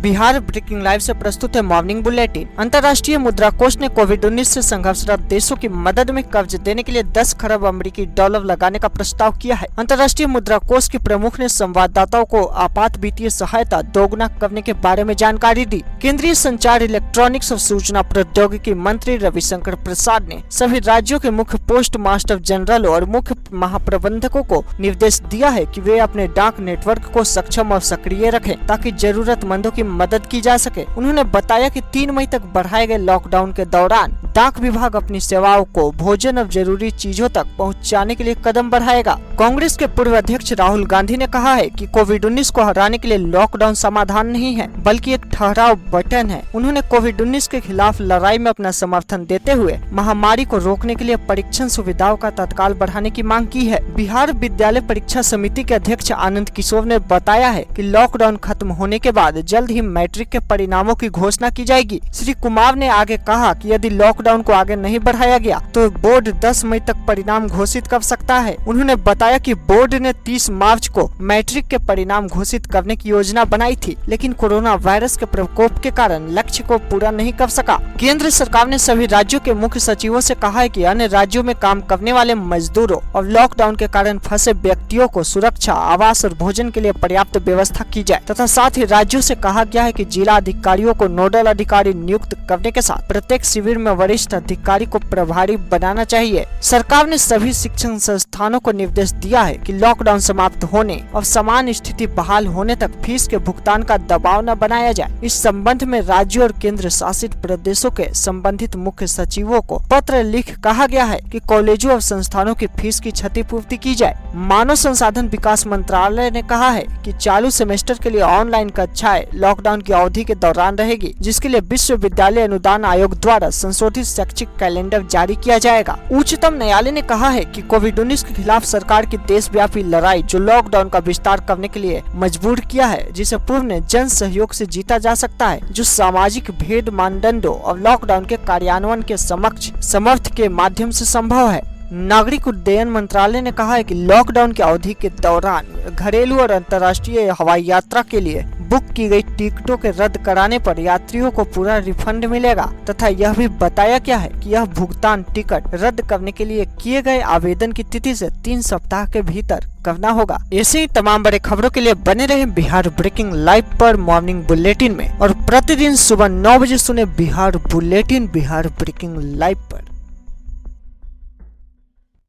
Bihar breaking live से प्रस्तुत है मॉर्निंग बुलेटिन। अंतर्राष्ट्रीय मुद्रा कोष ने कोविड-19 से संघर्षरत देशों की मदद में कर्ज देने के लिए 10 खरब अमेरिकी डॉलर लगाने का प्रस्ताव किया है। अंतर्राष्ट्रीय मुद्रा कोष के प्रमुख ने संवाददाताओं को आपात वित्तीय सहायता दोगुना करने के बारे में जानकारी दी। केंद्रीय संचार, इलेक्ट्रॉनिक्स और सूचना प्रौद्योगिकी मंत्री रविशंकर प्रसाद ने सभी राज्यों के मुख्य पोस्ट मास्टर जनरल और मुख्य महाप्रबंधकों को निर्देश दिया है कि वे अपने डाक नेटवर्क को सक्षम और सक्रिय रखें ताकि जरूरतमंदों की मदद की जा सके। उन्होंने बताया कि 3 मई तक बढ़ाए गए लॉकडाउन के दौरान डाक विभाग अपनी सेवाओं को भोजन और जरूरी चीजों तक पहुंचाने के लिए कदम बढ़ाएगा। कांग्रेस के पूर्व अध्यक्ष राहुल गांधी ने कहा है कि कोविड-19 को हराने के लिए लॉकडाउन समाधान नहीं है बल्कि एक ठहराव बटन है। उन्होंने कोविड-19 के खिलाफ लड़ाई में अपना समर्थन देते हुए महामारी को रोकने के लिए परीक्षण सुविधाओं का तत्काल बढ़ाने की मांग की है। बिहार विद्यालय परीक्षा समिति के अध्यक्ष आनंद किशोर ने बताया है कि लॉकडाउन खत्म होने के बाद जल्द ही मैट्रिक के परिणामों की घोषणा की जाएगी। श्री कुमार ने आगे कहा कि यदि लॉकडाउन को आगे नहीं बढ़ाया गया तो बोर्ड 10 मई तक परिणाम घोषित कर सकता है। उन्होंने बताया कि बोर्ड ने 30 मार्च को मैट्रिक के परिणाम घोषित करने की योजना बनाई थी, लेकिन कोरोना वायरस के प्रकोप के कारण लक्ष्य को पूरा नहीं कर सका। केंद्र सरकार ने सभी राज्यों के मुख्य सचिवों से कहा है कि अन्य राज्यों में काम करने वाले मजदूरों और लॉकडाउन के कारण फंसे व्यक्तियों को सुरक्षा, आवास और भोजन के लिए पर्याप्त व्यवस्था की जाए तथा साथ ही राज्यों से कहा गया है कि जिला अधिकारियों को नोडल अधिकारी नियुक्त करने के साथ प्रत्येक शिविर में वरिष्ठ अधिकारी को प्रभारी बनाना चाहिए। सरकार ने सभी शिक्षण संस्थानों को निर्देश दिया है कि लॉकडाउन समाप्त होने और समान स्थिति बहाल होने तक फीस के भुगतान का दबाव न बनाया जाए। इस संबंध में राज्यों और केंद्र शासित प्रदेशों के संबंधित मुख्य सचिवों को पत्र लिख कहा गया है कि कॉलेजों और संस्थानों की फीस की क्षतिपूर्ति की जाए। मानव संसाधन विकास मंत्रालय ने कहा है कि चालू सेमेस्टर के लिए ऑनलाइन कक्षाएं लॉकडाउन की अवधि के दौरान रहेगी, जिसके लिए विश्वविद्यालय अनुदान आयोग द्वारा संशोधित शैक्षिक कैलेंडर जारी किया जाएगा। उच्चतम न्यायालय ने कहा है कि कोविड-19 के खिलाफ सरकार की देशव्यापी लड़ाई जो लॉकडाउन का विस्तार करने के लिए मजबूर किया है, जिसे पूर्ण जन सहयोग से जीता जा सकता है, जो सामाजिक भेद मानदंडों और लॉकडाउन के कार्यान्वयन के समक्ष समर्थ के माध्यम से संभव है। नागरिक उड्डयन मंत्रालय ने कहा है कि लॉकडाउन की अवधि के दौरान घरेलू और अंतर्राष्ट्रीय हवाई यात्रा के लिए बुक की गई टिकटों के रद्द कराने पर यात्रियों को पूरा रिफंड मिलेगा तथा यह भी बताया गया है कि यह भुगतान टिकट रद्द करने के लिए किए गए आवेदन की तिथि से 3 सप्ताह के भीतर करना होगा। ऐसे ही तमाम बड़े खबरों के लिए बने रहे बिहार ब्रेकिंग लाइव पर मॉर्निंग बुलेटिन में और प्रतिदिन सुबह 9 बजे सुने Bihar bulletin Bihar breaking live पर।